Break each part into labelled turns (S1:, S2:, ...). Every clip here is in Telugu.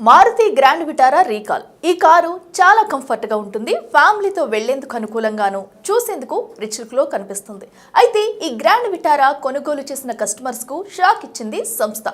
S1: మారుతి గ్రాండ్ విటారా రీకాల్ ఈ కారు చాలా కంఫర్ట్ గా ఉంటుంది. ఫ్యామిలీతో వెళ్లేందుకు అనుకూలంగాను చూసేందుకు రిచ్ లుక్ లో కనిపిస్తుంది. అయితే ఈ గ్రాండ్ విటారా కొనుగోలు చేసిన కస్టమర్స్ కు షాక్ ఇచ్చింది సంస్థ.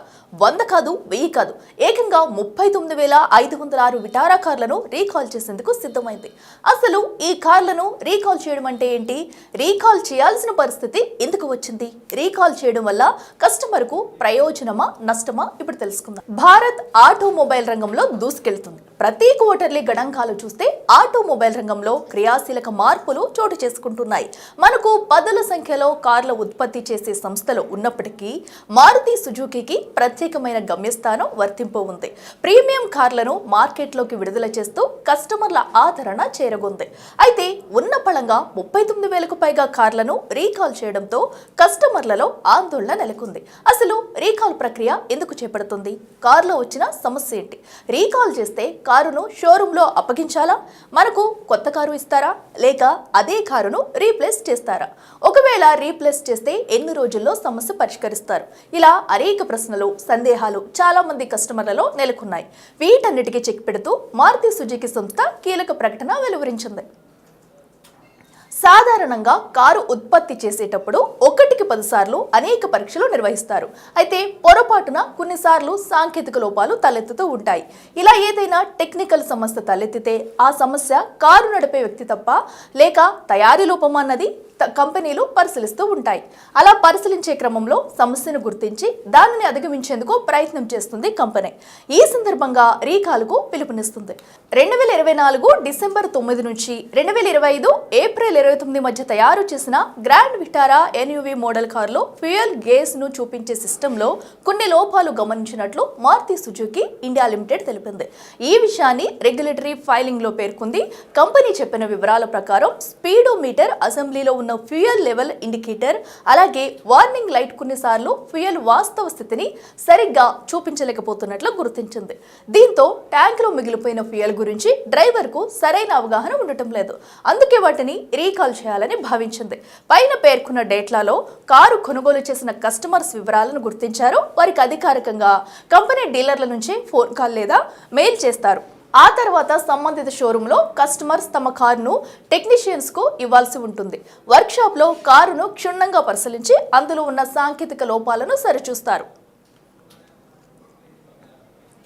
S1: 100 కాదు 1000 కాదు ఏకంగా 39,506 విటారా కార్లను రీకాల్ చేసేందుకు సిద్ధమైంది. అసలు ఈ కార్లను రీకాల్ చేయడం అంటే ఏంటి? రీకాల్ చేయాల్సిన పరిస్థితి ఎందుకు వచ్చింది? రీకాల్ చేయడం వల్ల కస్టమర్ కు ప్రయోజనమా నష్టమా ఇప్పుడు తెలుసుకుందాం. భారత్ ఆటోమొబైల్ రంగంలో దూసుకెళ్తుంది. ప్రతి క్వార్టర్లీ గణాంకాలు చూస్తే ఆటోమొబైల్ రంగంలో క్రియాశీలక మార్పులు చోటు చేసుకుంటున్నాయి. మనకు పదుల సంఖ్యలో కార్ల ఉత్పత్తి చేసే సంస్థలు ఉన్నప్పటికీ మారుతి సుజుకీకి ప్రత్యేకమైన గమ్యస్థానం వర్తింపు ఉంది. ప్రీమియం కార్లను మార్కెట్లోకి విడుదల చేస్తూ కస్టమర్ల ఆదరణ చేరగొంది. అయితే ఉన్న పళంగా 39,000కు పైగా కార్లను రీకాల్ చేయడంతో కస్టమర్లలో ఆందోళన నెలకొంది. అసలు రీకాల్ ప్రక్రియ ఎందుకు చేపడుతుంది? కార్లో వచ్చిన సమస్య ఏంటి? రీకాల్ చేస్తే కారును షోరూంలో అప్పగించాలా? మనకు కొత్త కారు ఇస్తారా? లేక అదే కారును రీప్లేస్ చేస్తారా? ఒకవేళ రీప్లేస్ చేస్తే ఎన్ని రోజుల్లో సమస్య పరిష్కరిస్తారు? ఇలా అనేక ప్రశ్నలు, సందేహాలు చాలా మంది కస్టమర్లలో నెలకొన్నాయి. వీటన్నిటికీ చెక్ పెడుతూ మారుతి సుజుకీ సంస్థ కీలక ప్రకటన వెలువరించింది. సాధారణంగా కారు ఉత్పత్తి చేసేటప్పుడు 1కి 10 సార్లు అనేక పరీక్షలు నిర్వహిస్తారు. అయితే పొరపాటున కొన్నిసార్లు సాంకేతిక లోపాలు తలెత్తుతూ ఉంటాయి. ఇలా ఏదైనా టెక్నికల్ సమస్య తలెత్తితే ఆ సమస్య కారు నడిపే వ్యక్తి తప్ప లేక తయారీ లోపమా అన్నది కంపెనీలు పరిశీలిస్తూ ఉంటాయి. అలా పరిశీలించే క్రమంలో సమస్యను గుర్తించి దానిని అధిగమించేందుకు ప్రయత్నం చేస్తుంది కంపెనీ. ఈ సందర్భంగా రీకాల్కు పిలుపునిస్తుంది. 2024 డిసెంబర్ 9 నుంచి 2025 ఏప్రిల్ 29 మధ్య తయారు చేసిన గ్రాండ్ విటారా ఎన్యూవీ మోడల్ కారులో ఫ్యూయల్ గేజ్ ను చూపించే సిస్టంలో కొన్ని లోపాలు గమనించినట్లు మారుతి సుజుకీ ఇండియా లిమిటెడ్ తెలిపింది. ఈ విషయాన్ని రెగ్యులేటరీ ఫైలింగ్ లో పేర్కొంది. కంపెనీ చెప్పిన వివరాల ప్రకారం స్పీడోమీటర్, అసెంబ్లీలో ఉన్న ఫ్యూయల్ లెవెల్ ఇండికేటర్, అలాగే వార్నింగ్ లైట్ కొన్నిసార్లు ఫ్యూయల్ వాస్తవ స్థితిని సరిగ్గా చూపించలేకపోతున్నట్లు గుర్తించింది. దీంతో ట్యాంక్ లో మిగిలిపోయిన ఫ్యూయల్ గురించి డ్రైవర్ కు సరైన అవగాహన ఉండటం లేదు. అందుకే వాటిని రీకాల్ చేయాలని భావించింది. పైన పేర్కొన్న డేటాలో కారు కొనుగోలు చేసిన కస్టమర్స్ వివరాలను గుర్తించారు. వారికి అధికారికంగా కంపెనీ డీలర్ల నుంచి ఫోన్ కాల్ లేదా మెయిల్ చేస్తారు. ఆ తర్వాత సంబంధిత షోరూంలో కస్టమర్స్ తమ కారును టెక్నీషియన్స్ కు ఇవ్వాల్సి ఉంటుంది. వర్క్ షాప్ లో కారును క్షుణ్ణంగా పరిశీలించి అందులో ఉన్న సాంకేతిక లోపాలను సరిచూస్తారు.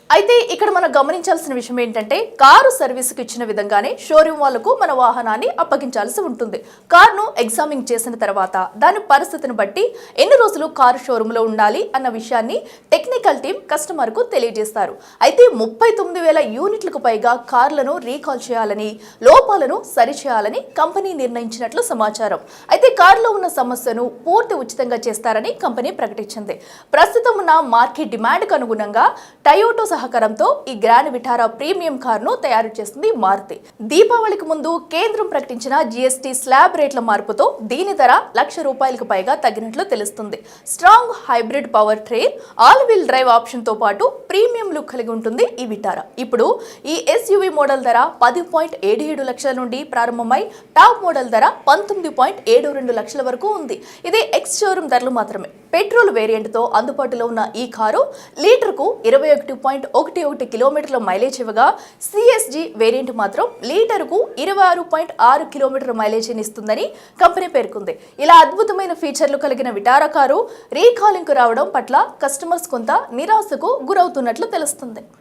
S1: అయితే ఇక్కడ మనం గమనించాల్సిన విషయం ఏంటంటే, కారు సర్వీస్కి ఇచ్చిన విధంగానే షోరూమ్ వాళ్లకు మన వాహనాన్ని అప్పగించాల్సి ఉంటుంది. కారును ఎగ్జామిన్ చేసిన తర్వాత దాని పరిస్థితిని బట్టి ఎన్ని రోజులు కారు షోరూంలో ఉండాలి అన్న విషయాన్ని టెక్నికల్ టీం కస్టమర్ కు తెలియజేస్తారు. అయితే 39,000 యూనిట్లకు పైగా కార్లను రీకాల్ చేయాలని, లోపాలను సరిచేయాలని కంపెనీ నిర్ణయించినట్లు సమాచారం. అయితే కారులో ఉన్న సమస్యను పూర్తి ఉచితంగా చేస్తారని కంపెనీ ప్రకటించింది. ప్రస్తుతం ఉన్న మార్కెట్ డిమాండ్కు అనుగుణంగా టయోటో సహకారంతో ఈ గ్రాండ్ విటారా ప్రీమియం కారును తయారు చేస్తుంది మారుతి. దీపావళికి ముందు కేంద్రం ప్రకటించిన జీఎస్టీ స్లాబ్ రేట్ల మార్పుతో దీని ధర ₹1,00,000 పైగా తగ్గినట్లు తెలుస్తుంది. Strong hybrid power train, all wheel drive option తో పాటు ప్రీమియం లుక్ కలిగి ఉంటుంది ఈ విటారా. ఇప్పుడు ఈ ఎస్యూవీ మోడల్ ధర 10.77 లక్షల నుండి ప్రారంభమై టాప్ మోడల్ ధర 19.72 లక్షల వరకు ఉంది. ఇది ఎక్స్ షోరూమ్ ధరలు మాత్రమే. పెట్రోల్ వేరియంట్ తో అందుబాటులో ఉన్న ఈ కారు లీటర్కు 21.11 కిలోమీటర్ల మైలేజ్ ఇవ్వగా, సిఎస్జి వేరియంట్ మాత్రం లీటర్కు 26.6 కిలోమీటర్ల మైలేజీని ఇస్తుందని కంపెనీ పేర్కొంది. ఇలా అద్భుతమైన ఫీచర్లు కలిగిన విటారా కారు రీకాలింగ్ కు రావడం పట్ల కస్టమర్స్ కొంత నిరాశకు గురవుతున్నట్లు తెలుస్తుంది.